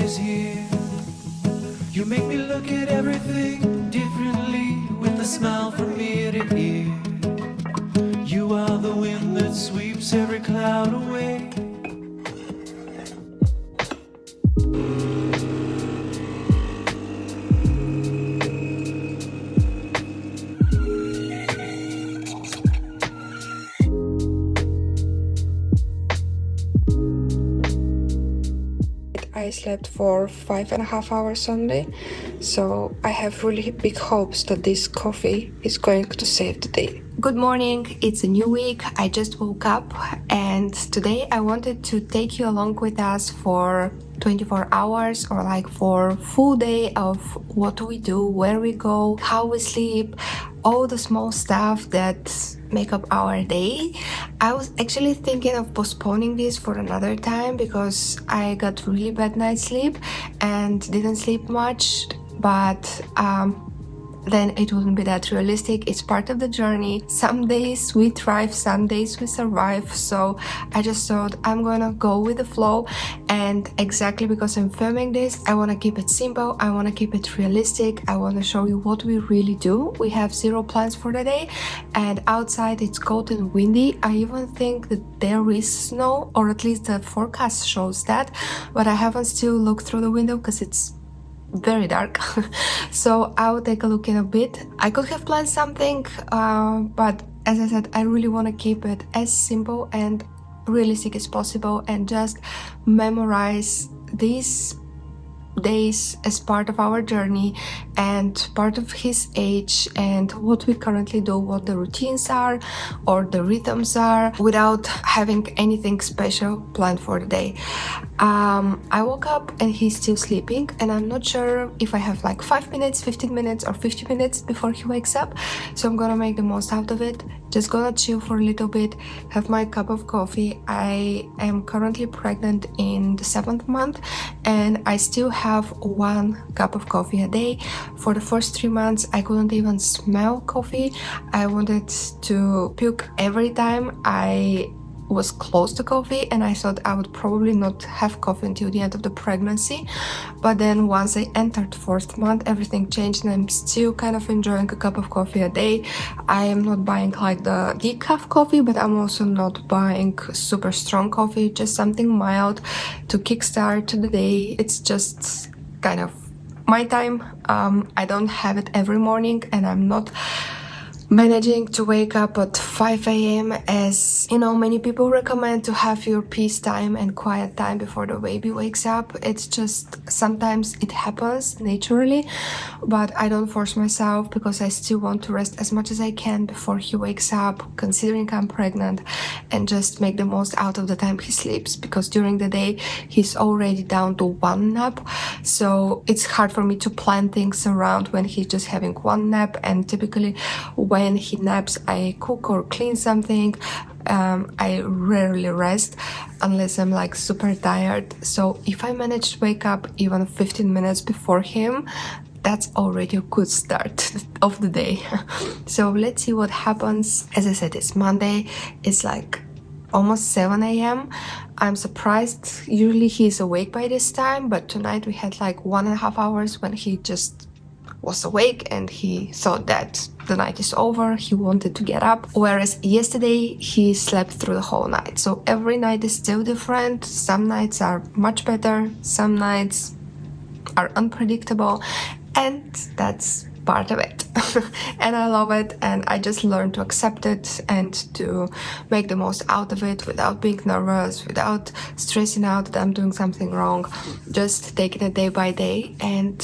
is here. You make me look at everything differently, with a smile from ear to ear. You are the wind that sweeps every cloud away. I slept for 5.5 hours only, so I have really big hopes that this coffee is going to save the day. Good morning, it's a new week. I just woke up and today I wanted to take you along with us for 24 hours or like for full day of what we do, where we go, how we sleep, all the small stuff that make up our day. I was actually thinking of postponing this for another time because I got really bad night's sleep and didn't sleep much, but then it wouldn't be that realistic. It's part of the journey. Some days we thrive, some days we survive. So I just thought I'm gonna go with the flow, and exactly because I'm filming this, I want to keep it simple, I want to keep it realistic, I want to show you what we really do. We have zero plans for the day, and outside it's cold and windy. I even think that there is snow, or at least the forecast shows that, but I haven't still looked through the window because it's very dark. So I'll take a look in a bit. I could have planned something, but as I said, I really want to keep it as simple and realistic as possible and just memorize these days as part of our journey and part of his age and what we currently do, what the routines are or the rhythms are, without having anything special planned for the day. I woke up and he's still sleeping, and I'm not sure if I have like 5 minutes, 15 minutes or 50 minutes before he wakes up, so I'm gonna make the most out of it. Just gonna chill for a little bit, have my cup of coffee. I am currently pregnant in the 7th month and I still have 1 cup of coffee a day. For the first 3 months I couldn't even smell coffee. I wanted to puke every time I was close to coffee, and I thought I would probably not have coffee until the end of the pregnancy. But then once I entered 4th month, everything changed and I'm still kind of enjoying a cup of coffee a day. I am not buying like the decaf coffee, but I'm also not buying super strong coffee, just something mild to kickstart the day. It's just kind of my time. I don't have it every morning, and I'm not managing to wake up at 5 a.m. as you know many people recommend, to have your peace time and quiet time before the baby wakes up. It's just sometimes it happens naturally, but I don't force myself because I still want to rest as much as I can before he wakes up, considering I'm pregnant, and just make the most out of the time he sleeps, because during the day he's already down to 1 nap, so it's hard for me to plan things around when he's just having 1 nap. And typically when he naps, I cook or clean something. I rarely rest unless I'm like super tired. So if I manage to wake up even 15 minutes before him, that's already a good start of the day. So let's see what happens. As I said, it's Monday. It's like almost 7 a.m. I'm surprised. Usually he's awake by this time, but tonight we had like 1.5 hours when he just was awake and he thought that the night is over. He wanted to get up, whereas yesterday he slept through the whole night. So every night is still different. Some nights are much better, some nights are unpredictable, and that's part of it. And I love it, and I just learned to accept it and to make the most out of it without being nervous, without stressing out that I'm doing something wrong, just taking it day by day and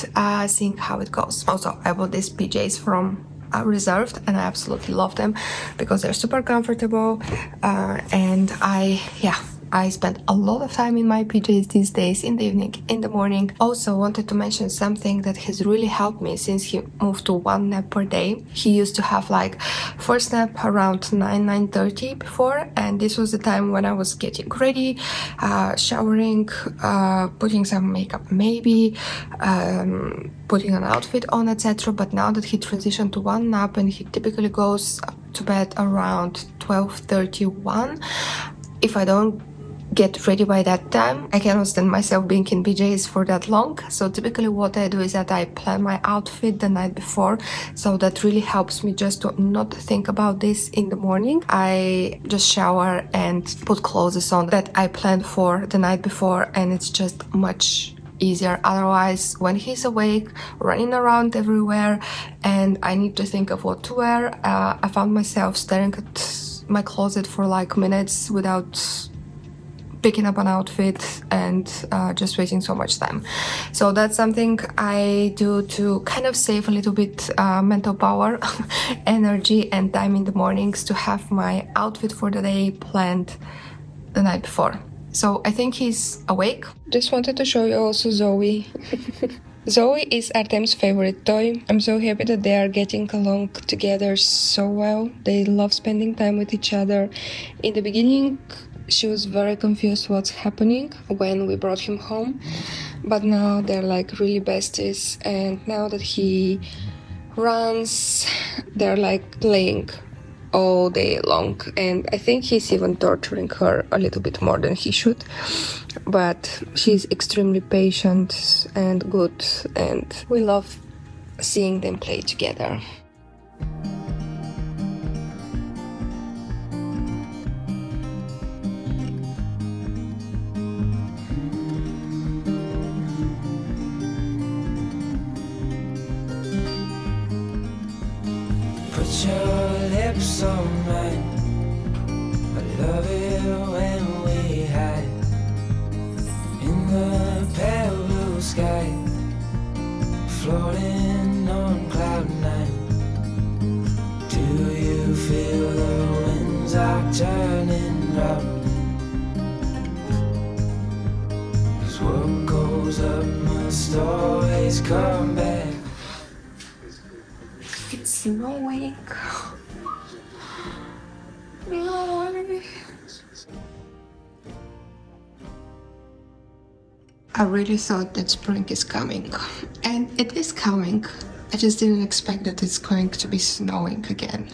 seeing how it goes. Also, I bought these PJs from Reserved, and I absolutely love them because they're super comfortable, and I spend a lot of time in my PJs these days, in the evening, in the morning. Also wanted to mention something that has really helped me since he moved to 1 nap per day. He used to have like first nap around 9:30 before, and this was the time when I was getting ready, showering, putting some makeup maybe, putting an outfit on, etc. But now that he transitioned to 1 nap and he typically goes to bed around 12:31, if I don't get ready by that time. I cannot stand myself being in PJs for that long. So typically what I do is that I plan my outfit the night before. So that really helps me just to not think about this in the morning. I just shower and put clothes on that I planned for the night before, and it's just much easier. Otherwise, when he's awake, running around everywhere, and I need to think of what to wear, I found myself staring at my closet for like minutes without picking up an outfit and just wasting so much time. So that's something I do to kind of save a little bit mental power, energy and time in the mornings to have my outfit for the day planned the night before. So I think he's awake. Just wanted to show you also Zoe. Zoe is Artem's favorite toy. I'm so happy that they are getting along together so well. They love spending time with each other. In the beginning, she was very confused what's happening when we brought him home, but now they're like really besties, and now that he runs, they're like playing all day long, and I think he's even torturing her a little bit more than he should, but she's extremely patient and good, and we love seeing them play together. Put your lips on mine. I love it when we hide in the pale blue sky, floating on cloud nine. Do you feel the winds are turning round? 'Cause what goes up must always come back. It's snowing. No. I really thought that spring is coming, and it is coming. I just didn't expect that it's going to be snowing again.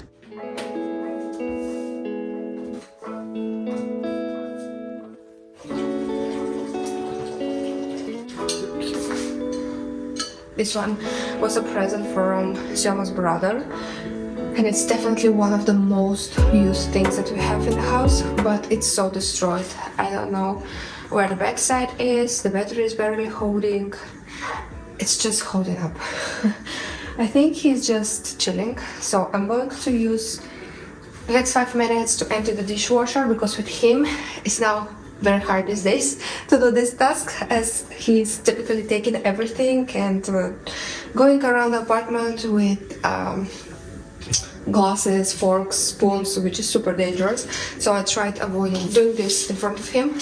This one was a present from Siama's brother, and it's definitely one of the most used things that we have in the house, but it's so destroyed. I don't know where the backside is, the battery is barely holding, it's just holding up. I think he's just chilling, so I'm going to use the next 5 minutes to empty the dishwasher, because with him it's now very hard these days to do this task, as he's typically taking everything and going around the apartment with glasses, forks, spoons, which is super dangerous. So I tried avoiding doing this in front of him.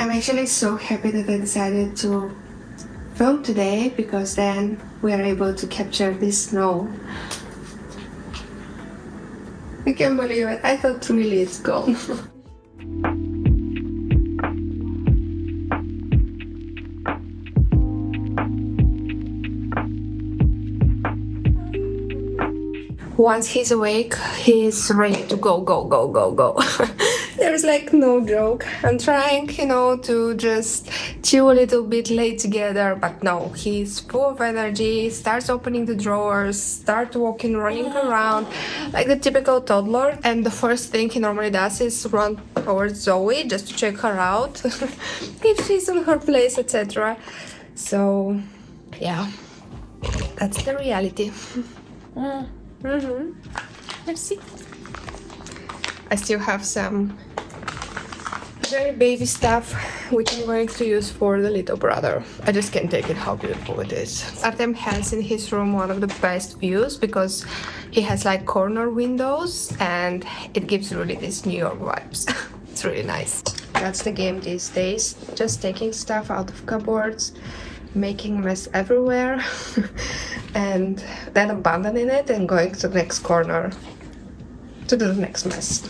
I'm actually so happy that I decided to film today, because then we are able to capture this snow. I can't believe it. I thought really it's gone. Once he's awake, he's ready to go. There's like no joke. I'm trying, to just chill a little bit, lay together, but no, he's full of energy, starts opening the drawers, start walking, running around like the typical toddler. And the first thing he normally does is run towards Zoe just to check her out if she's on her place, etc. So yeah, that's the reality. Merci. I still have some very baby stuff which I'm going to use for the little brother. I just can't take it how beautiful it is. Artem has in his room one of the best views because he has like corner windows and it gives really these New York vibes. It's really nice. That's the game these days. Just taking stuff out of cupboards, making mess everywhere and then abandoning it and going to the next corner to do the next mess.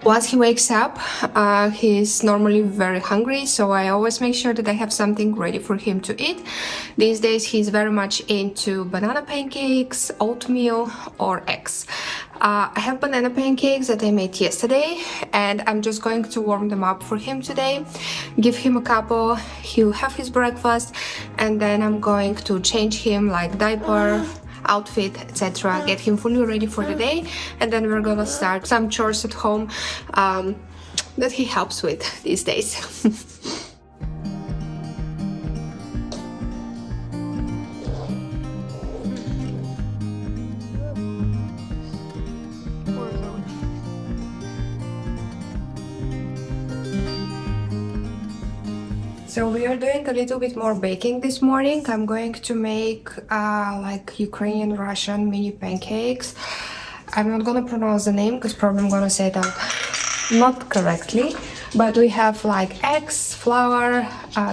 Once he wakes up, he's normally very hungry, so I always make sure that I have something ready for him to eat. These days he's very much into banana pancakes, oatmeal or eggs. I have banana pancakes that I made yesterday and I'm just going to warm them up for him today, give him a couple, he'll have his breakfast, and then I'm going to change him like diaper, outfit, etc., get him fully ready for the day, and then we're gonna start some chores at home that he helps with these days. So we are doing a little bit more baking this morning. I'm going to make like Ukrainian Russian mini pancakes. I'm not gonna pronounce the name because probably I'm gonna say it out not correctly, but we have like eggs, flour,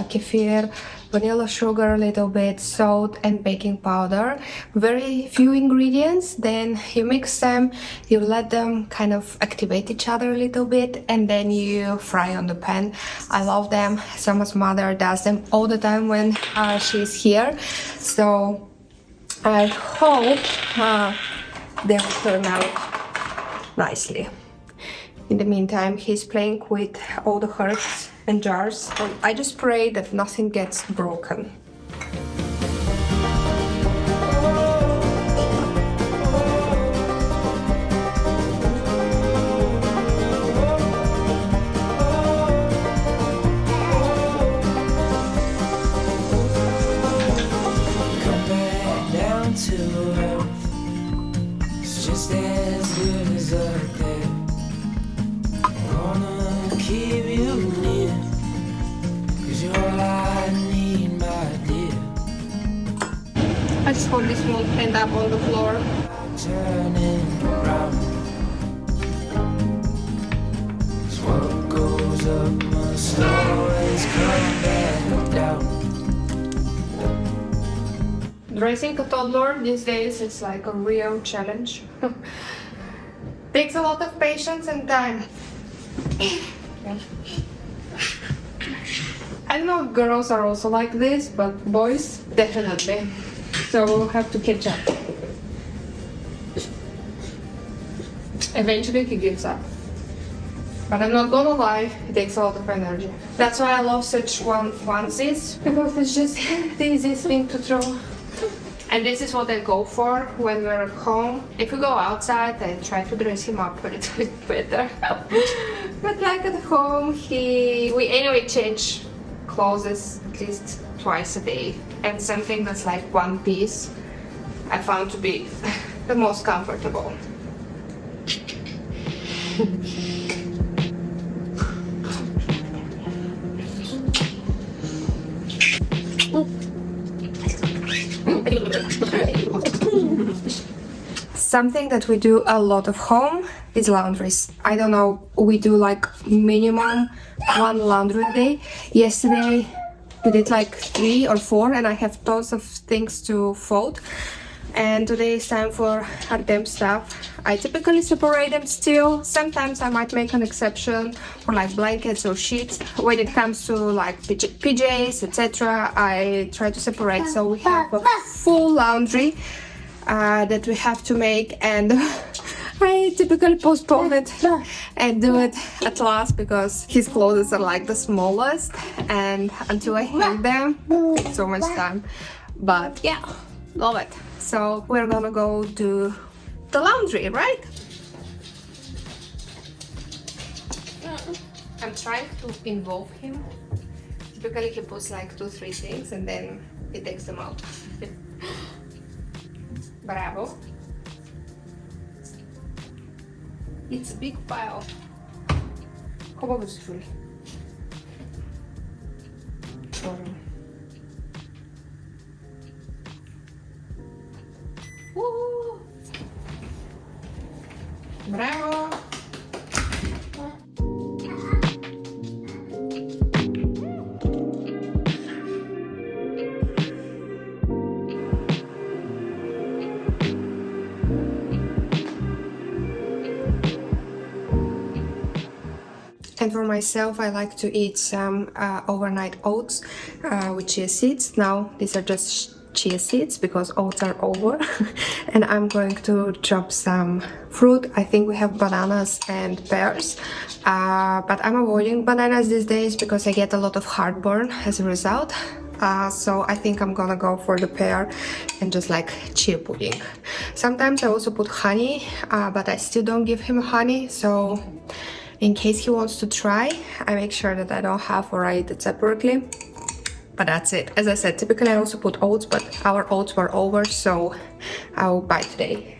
kefir, vanilla sugar, a little bit, salt and baking powder. Very few ingredients. Then you mix them, you let them kind of activate each other a little bit, and then you fry on the pan. I love them. Sama's mother does them all the time when she's here, so I hope they will turn out nicely. In the meantime, he's playing with all the herbs and jars. I just pray that nothing gets broken. Come back down to earth. It's just as good as up there. Gonna keep you near, 'cause you're all I need, my dear. I just hope this won't end up on the floor. Turning around. 'Cause what goes up must always come back down. Dressing a toddler these days is like a real challenge. Takes a lot of patience and time. I don't know if girls are also like this, but boys definitely. So we'll have to catch up. Eventually he gives up. But I'm not gonna lie, it takes a lot of energy. That's why I love such onesies, because it's just the easiest thing to throw. And this is what I go for when we're at home. If we go outside, I try to dress him up a little bit better. But like at home, we anyway change clothes at least twice a day. And something that's like one piece, I found to be the most comfortable. Something that we do a lot of home is laundries. I don't know, we do like minimum one laundry a day. Yesterday we did like 3 or 4 and I have tons of things to fold. And today is time for Artem stuff. I typically separate them still. Sometimes I might make an exception for like blankets or sheets. When it comes to like PJs, etc., I try to separate. So we have a full laundry that we have to make, and I typically postpone it and do it at last because his clothes are like the smallest, and until I hang them, it takes so much time. But yeah, love it. So we're gonna go do the laundry, right? I'm trying to involve him Typically he puts like 2-3 things and then he takes them out. Bravo. It's a big pile. Como você Bravo! And for myself, I like to eat some overnight oats with chia seeds. Now, these are just chia seeds because oats are over. And I'm going to chop some fruit. I think we have bananas and pears. But I'm avoiding bananas these days because I get a lot of heartburn as a result. So I think I'm gonna go for the pear and just like chia pudding. Sometimes I also put honey, but I still don't give him honey. So in case he wants to try, I make sure that I don't have or I eat it separately. But that's it. As I said, typically I also put oats, but our oats were over, so I'll buy today.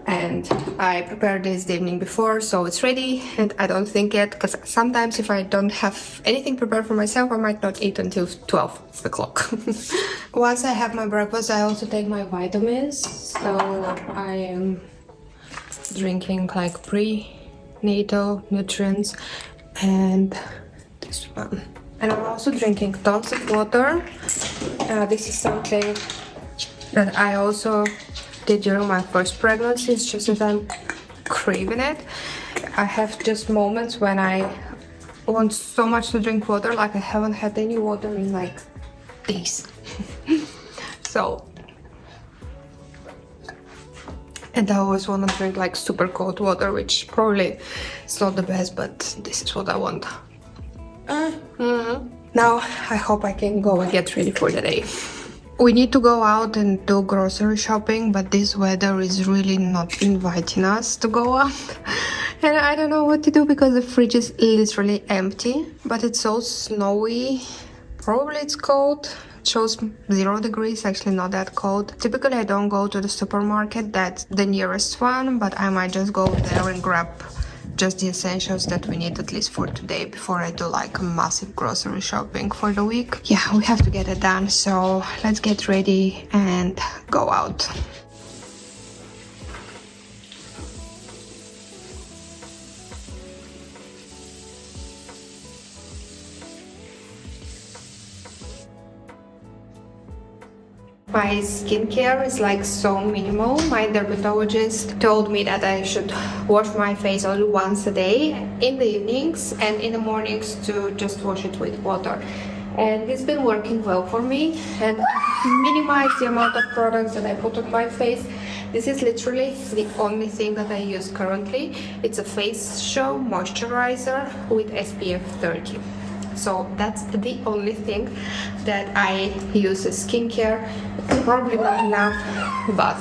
And I prepared this the evening before, so it's ready, and I don't think yet, because sometimes if I don't have anything prepared for myself, I might not eat until 12 o'clock. Once I have my breakfast, I also take my vitamins. So I am drinking like prenatal nutrients and this one. And I'm also drinking tons of water. This is something that I also did during my first pregnancy. It's just that I'm craving it. I have just moments when I want so much to drink water, like I haven't had any water in like days. So, and I always want to drink like super cold water, which probably is not the best, but this is what I want. Now I hope I can go and get ready for the day. We need to go out and do grocery shopping, but this weather is really not inviting us to go out. And I don't know what to do because the fridge is literally empty, but it's so snowy. Probably it's cold. It shows 0 degrees, actually not that cold. Typically I don't go to the supermarket, that's the nearest one, but I might just go there and grab just the essentials that we need at least for today before I do like a massive grocery shopping for the week. Yeah, we have to get it done, so let's get ready and go out. My skincare is like so minimal. My dermatologist told me that I should wash my face only once a day in the evenings and in the mornings to just wash it with water. And it's been working well for me and minimize the amount of products that I put on my face. This is literally the only thing that I use currently. It's a facial moisturizer with SPF 30. So that's the only thing that I use as skincare. Probably not enough, but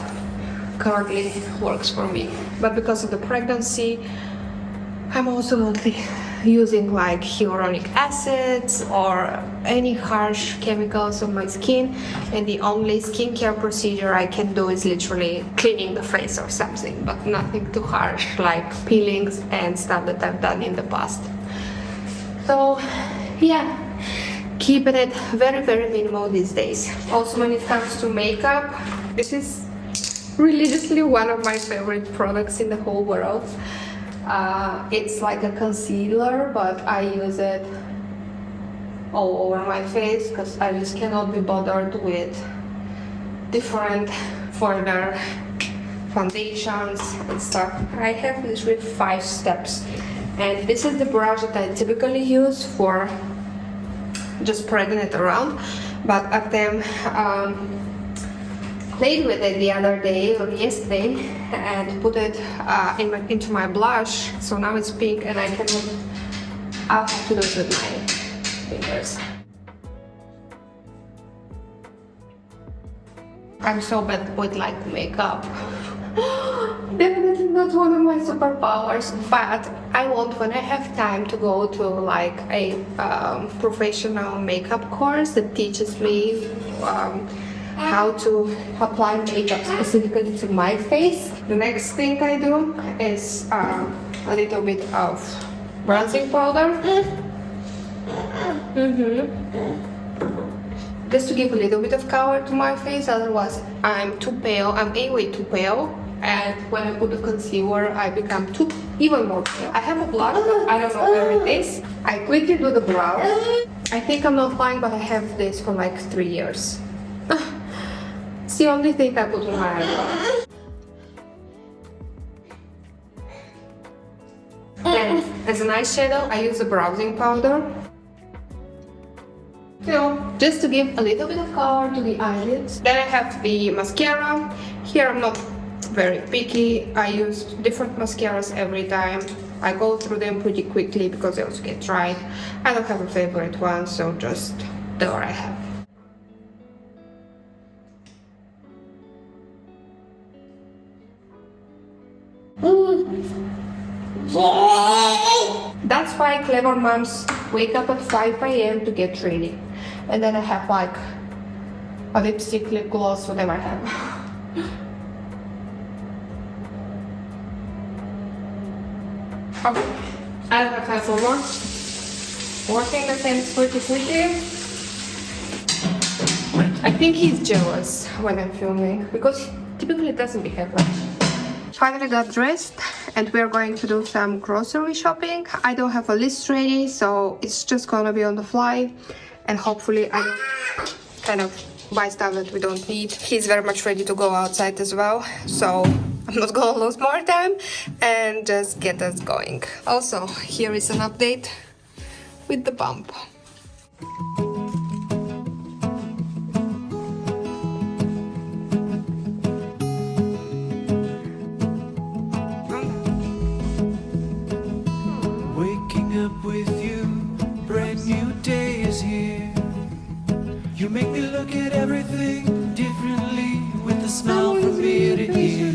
currently works for me. But because of the pregnancy, I'm also not using like hyaluronic acids or any harsh chemicals on my skin, and the only skincare procedure I can do is literally cleaning the face or something, but nothing too harsh like peelings and stuff that I've done in the past. So yeah, keeping it very, very minimal these days. Also, when it comes to makeup, this is religiously one of my favorite products in the whole world. It's like a concealer, but I use it all over my face because I just cannot be bothered with different further foundations and stuff. I have literally 5 steps, and this is the brush that I typically use for just spreading it around, but I've then played with it the other day or yesterday and put it into my blush, so now it's pink and I'll have to do it with my fingers. I'm so bad with like makeup. Definitely not one of my superpowers, but I want when I have time to go to like a professional makeup course that teaches me how to apply makeup specifically to my face. The next thing I do is a little bit of bronzing powder. Just to give a little bit of color to my face, otherwise I'm too pale, I'm way too pale. And when I put the concealer, I become even more pale. I have a blush, but I don't know where it is. I quickly do the brows. I think I'm not lying, but I have this for like 3 years. It's the only thing I put on my eyebrow. Then, as an eyeshadow, I use a bronzing powder. You know, just to give a little bit of color to the eyelids. Then I have the mascara. Here I'm not very picky. I use different mascaras every time. I go through them pretty quickly because they also get dry. I don't have a favorite one, so just the one I have. That's why clever moms wake up at 5 a.m. to get ready. And then I have like a lipstick, lip gloss, whatever I have. Okay, I don't have time for more. Working the things pretty quickly. I think he's jealous when I'm filming because he typically doesn't behave like that. Finally got dressed and we're going to do some grocery shopping. I don't have a list ready, so it's just gonna be on the fly, and hopefully I don't kind of buy stuff that we don't need. He's very much ready to go outside as well, so I'm not gonna lose more time and just get us going. Also, here is an update with the bump. Up with you, brand new day is here. You make me look at everything differently with a smile from ear to ear.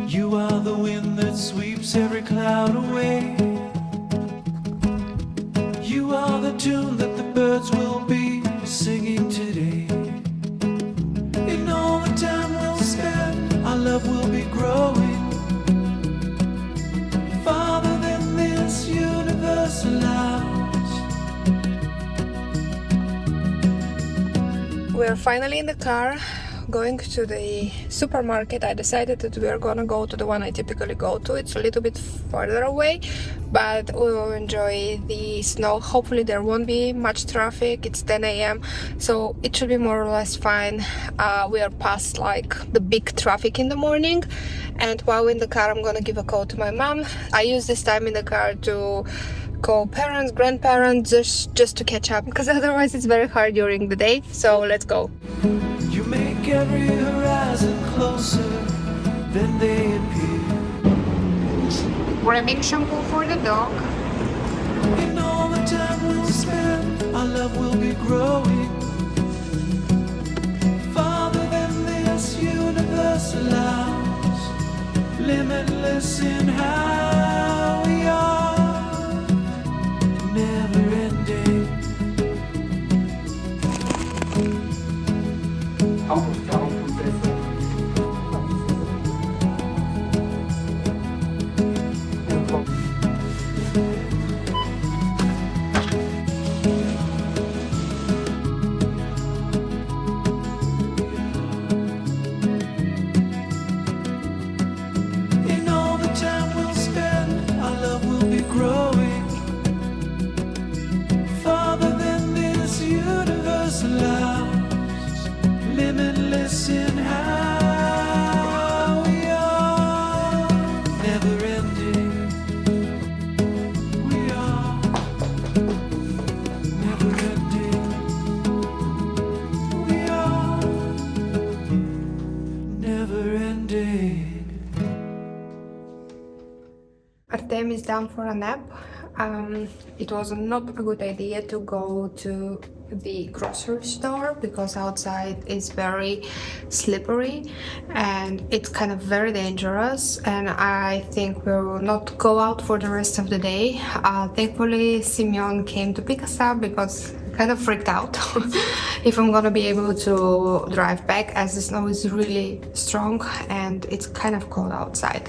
You are the wind that sweeps every cloud away. You are the tune that the birds will be singing today. In all the time we'll spend, our love will be growing. Farther than this universe allows. We're finally in the car, going to the supermarket. I decided that we are gonna go to the one I typically go to. It's a little bit farther away, but we will enjoy the snow. Hopefully there won't be much traffic. It's 10 a.m. so it should be more or less fine. We are past like the big traffic in the morning, and while in the car I'm gonna give a call to my mom. I use this time in the car to call parents, grandparents, just to catch up, because otherwise it's very hard during the day. So let's go. You make every horizon closer than they appear. Grabbing shampoo for the dog. In all the time we'll spend, our love will be growing. Farther than this universe allows. Limitless in how we are. Never ending. Limitless in how we are, never ending. We are never ending. We are never ending. Artem is down for a nap. it was not a good idea to go to the grocery store because outside is very slippery and it's kind of very dangerous, and I think we will not go out for the rest of the day. Thankfully Simeon came to pick us up because I kind of freaked out if I'm gonna be able to drive back, as the snow is really strong and it's kind of cold outside.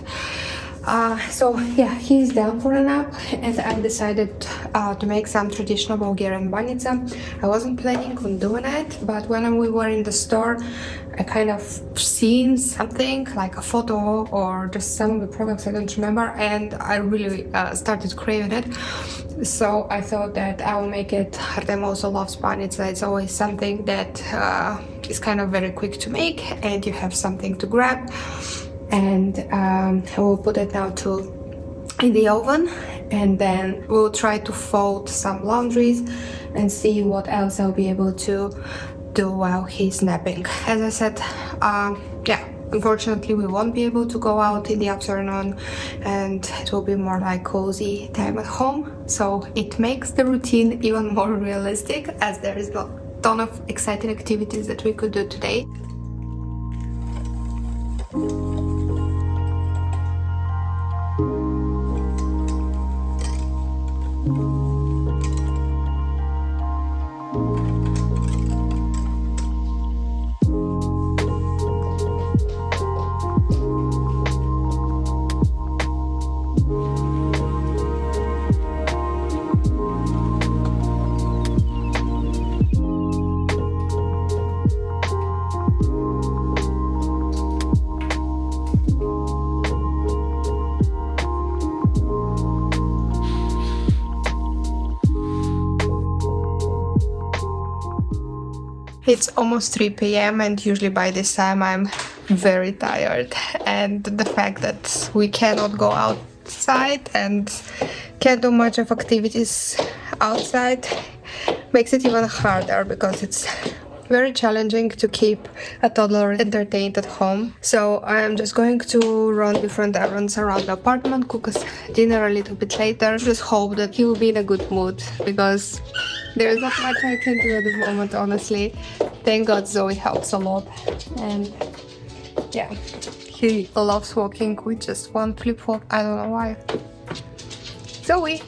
So yeah, he's down for a nap, and I decided to make some traditional Bulgarian banica. I wasn't planning on doing it, but when we were in the store, I kind of seen something like a photo or just some of the products I don't remember, and I really started craving it. So I thought that I will make it. Artem also loves banica. It's always something that is kind of very quick to make, and you have something to grab. And I will put it now in the oven, and then we'll try to fold some laundries and see what else I'll be able to do while he's napping. As I said, yeah, unfortunately we won't be able to go out in the afternoon, and it will be more like cozy time at home, so it makes the routine even more realistic, as there is a ton of exciting activities that we could do today. It's almost 3 p.m. and usually by this time I'm very tired, and the fact that we cannot go outside and can't do much of activities outside makes it even harder, because it's very challenging to keep a toddler entertained at home. So I'm just going to run different errands around the apartment, cook us dinner a little bit later. Just hope that he will be in a good mood, because there is not much I can do at the moment, honestly. Thank God Zoe helps a lot, and yeah, he loves walking with just one flip-flop. I don't know why. Zoe!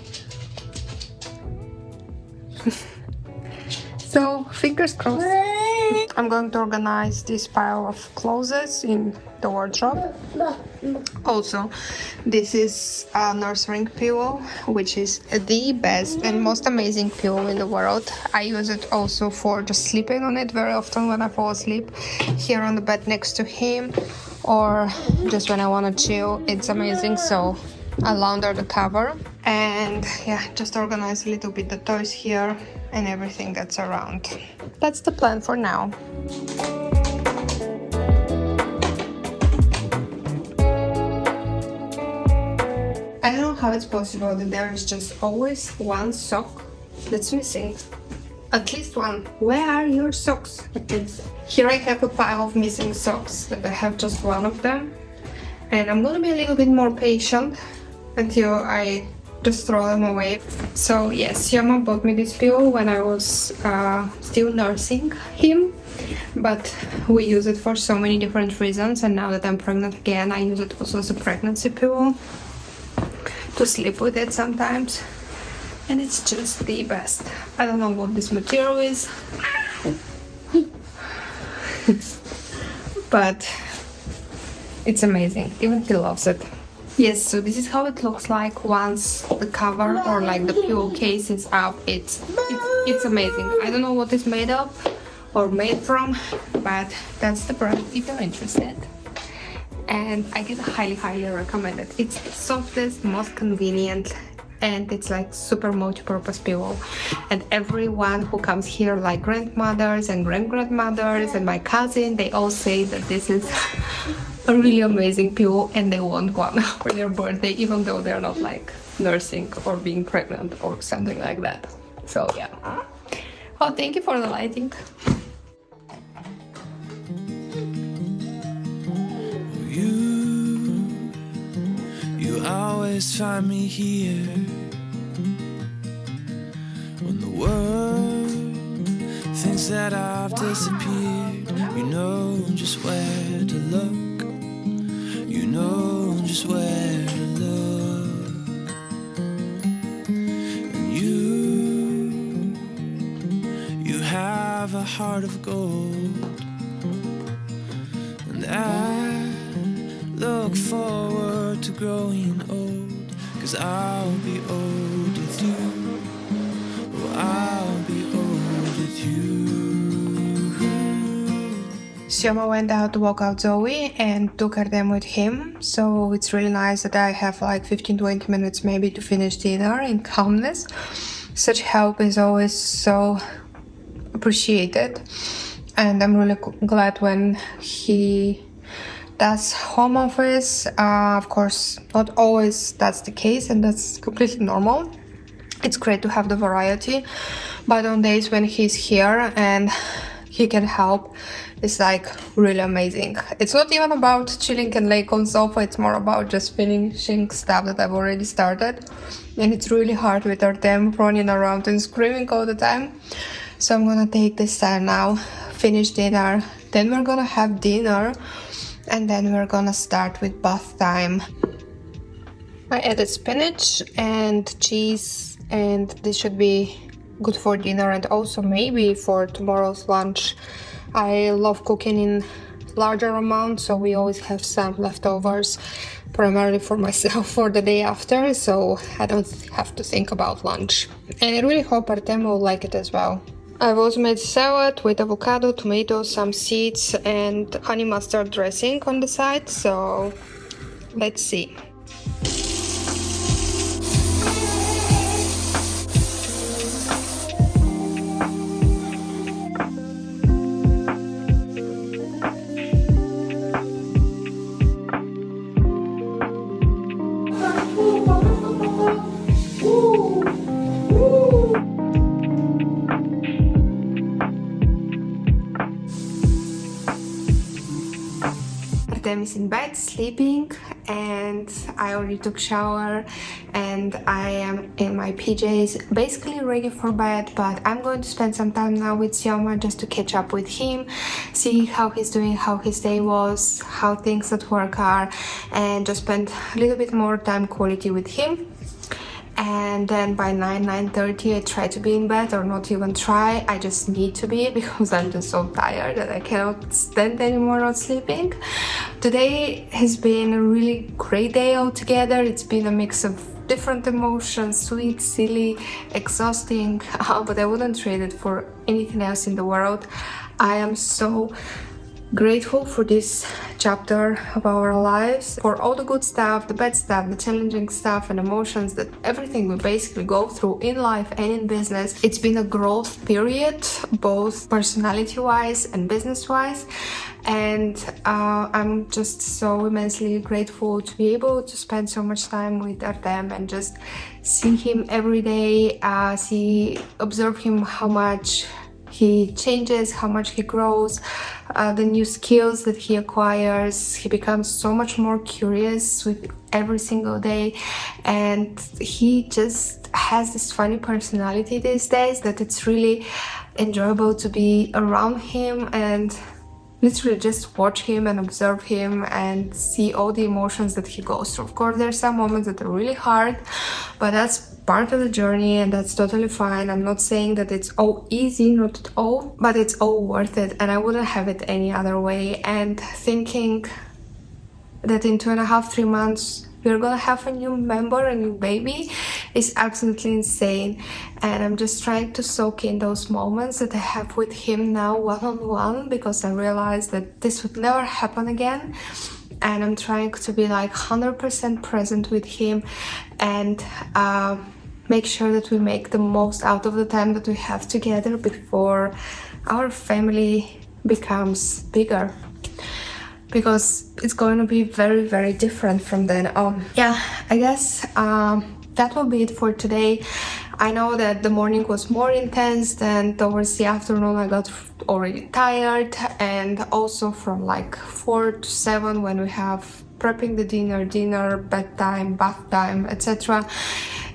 So, fingers crossed. I'm going to organize this pile of clothes in the wardrobe. Also, this is a nursing pillow, which is the best and most amazing pillow in the world. I use it also for just sleeping on it very often when I fall asleep here on the bed next to him, or just when I want to chill. It's amazing. So I launder the cover and yeah, just organize a little bit the toys here and everything that's around. That's the plan for now. I don't know how it's possible that there is just always one sock that's missing. At least one. Where are your socks? Here I have a pile of missing socks that I have just one of them. And I'm gonna be a little bit more patient until I just throw them away. So yes, Yama bought me this pillow when I was still nursing him, but we use it for so many different reasons, and now that I'm pregnant again, I use it also as a pregnancy pillow to sleep with it sometimes, and it's just the best. I don't know what this material is but it's amazing. Even he loves it. Yes, so this is how it looks like once the cover or like the pillowcase is up. It's amazing. I don't know what it's made of or made from, but that's the brand if you're interested. And I can highly recommend it. It's the softest, most convenient, and it's like super multi-purpose pillow. And everyone who comes here, like grandmothers and grandmothers and my cousin, they all say that this is a really amazing pillow and they want one for their birthday, even though they're not like nursing or being pregnant or something like that. So yeah. Oh, thank you for the lighting. You always find me here world thinks that I've disappeared. You know just where to look. You know just where to look. And you have a heart of gold. And I look forward to growing old, 'cause I'll be old with you. Oh, I'll be old with you. Sioma went out to walk out Zoe and took her them with him, so it's really nice that I have like 15-20 minutes maybe to finish dinner in calmness. Such help is always so appreciated, and I'm really glad when he does home office. Of course, not always that's the case, and that's completely normal. It's great to have the variety, but on days when he's here and he can help, it's like really amazing. It's not even about chilling and laying on sofa, it's more about just finishing stuff that I've already started. And it's really hard with our them running around and screaming all the time. So I'm gonna take this time now, finish dinner, then we're gonna have dinner, and then we're gonna start with bath time. I added spinach and cheese, and this should be good for dinner and also maybe for tomorrow's lunch. I love cooking in larger amounts, so we always have some leftovers, primarily for myself for the day after, so I don't have to think about lunch. And I really hope Artem will like it as well. I've also made salad with avocado, tomatoes, some seeds, and honey mustard dressing on the side, so let's see. Artem is in bed sleeping, and I already took shower and I am in my PJs basically ready for bed, but I'm going to spend some time now with Sioma just to catch up with him, see how he's doing, how his day was, how things at work are, and just spend a little bit more time quality with him. And then by 9:30 I try to be in bed, or not even try, I just need to be, because I'm just so tired that I cannot stand anymore not sleeping. Today has been a really great day altogether. It's been a mix of different emotions, sweet, silly, exhausting, but I wouldn't trade it for anything else in the world. I am so grateful for this chapter of our lives, for all the good stuff, the bad stuff, the challenging stuff and emotions, that everything we basically go through in life and in business. It's been a growth period, both personality-wise and business-wise, and I'm just so immensely grateful to be able to spend so much time with Artem and just see him every day, observe him, how much he changes, how much he grows, the new skills that he acquires. He becomes so much more curious with every single day, and he just has this funny personality these days that it's really enjoyable to be around him and literally just watch him and observe him and see all the emotions that he goes through. Of course, there are some moments that are really hard, but that's part of the journey and that's totally fine. I'm not saying that it's all easy, not at all, but it's all worth it, and I wouldn't have it any other way. And thinking that in 2.5-3 months we're gonna have a new member, a new baby, is absolutely insane. And I'm just trying to soak in those moments that I have with him now one-on-one, because I realized that this would never happen again. And I'm trying to be like 100% present with him and make sure that we make the most out of the time that we have together before our family becomes bigger, because it's going to be very, very different from then on. Yeah, I guess that will be it for today. I know that the morning was more intense, and towards the afternoon I got already tired, and also from like 4 to 7 when we have prepping the dinner, bedtime, bath time, etc.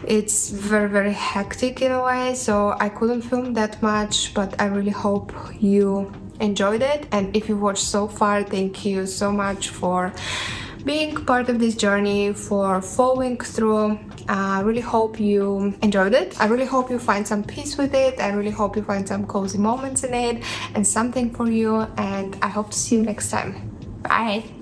It's very hectic in a way, so I couldn't film that much, but I really hope you enjoyed it. And if you watched so far, thank you so much for being part of this journey, for following through. I really hope you enjoyed it. I really hope you find some peace with it. I really hope you find some cozy moments in it and something for you, and I hope to see you next time. Bye.